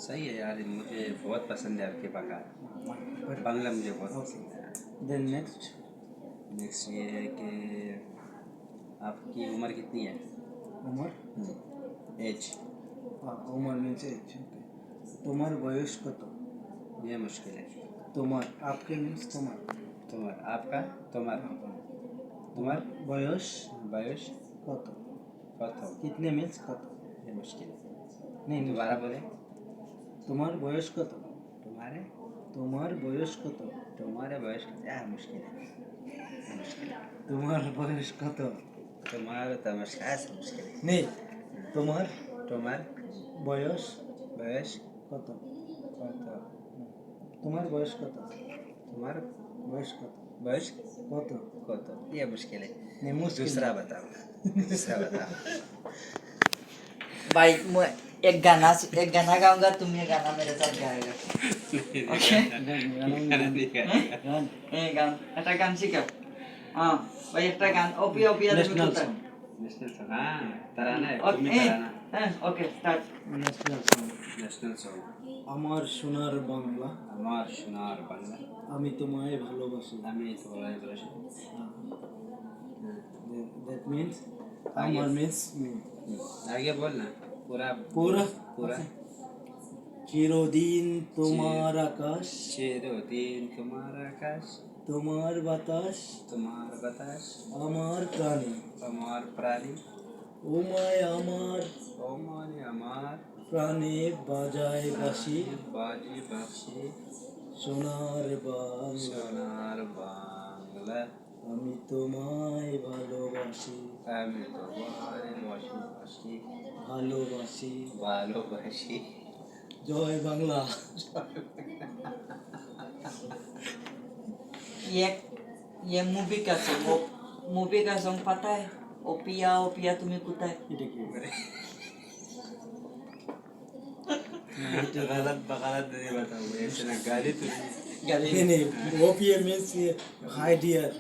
सही है यार, मुझे बहुत पसंद है आपके पका बांग्ला, मुझे बहुत पसंद है। देन नेक्स्ट नेक्स्ट ये है कि आपकी उम्र कितनी है? उमर एज। उमर मीन्स एज। তোমার বয়স কত? ये मुश्किल है। তোমার आपके मीन्स তোমার तुम्हार आपका तुम्हार তোমার বয়স बयस কত? कत। कितने मीन्स कत? ये मुश्किल है, नहीं दोबारा बोले। তোমার বয়স কত? तुम्हारे তোমার বয়স কত? तुम्हारे बयस यार मुश्किल है, मुश्किल है। তোমার বয়স কত? तुम्हारा तो मुश्किल है, मुश्किल है। নেই তোমার तुम्हार বয়স बयस কত? कत। তোমার বয়স কত? तुम्हार বয়স কত? बयस কত? कत। ये मुश्किल है। नहीं मुश्किल दूसरा बताओ, दूसरा बताओ। भाई मैं एक गाना गाऊंगा, तुम ये गाना मेरे साथ गाएगा। ओके এই গান একটা গান শিখাও। হ্যাঁ ভাই একটা গান ওপিয়া ওপিয়া ন্যাশনাল সং नेशनल सॉन्ग, हाँ तराना है, ওকে तुम्हें तराना। হ্যাঁ okay start. National song national song. আমার সোনার বাংলা আমার সোনার বাংলা, আমি তোমায় ভালোবাসি। আমি তোমায় ভালোবাসি। দ্যাট মিন্স आगे। আমার মিন্স आगे बोल ना, पूरा पूरा पूरा। চিরদিন তোমার আকাশ, চিরদিন তোমার আকাশ, তোমার বাতাস তোমার বাতাস, আমার প্রাণে। তোমার প্রাণী, ওমায় আমার ও মানে আমার প্রাণে বাজায় বাঁশি, বাজি বাঁশি, সোনার বাংলা সোনার বাংলা, আমি তোমায় ভালোবাসি, আমি তোমায় ভালোবাসি, ভালোবাসি। ভালোবাসি। জয় বাংলা। ये मूवी का सॉन्ग, वो मूवी का सॉन्ग पता है? ओपिया तुम्हें कुताय। এটা কি? गलत बगलत नहीं बताओ, ऐसे ना गाली तो गाली नहीं, वो भी मीन्स हाई डियर।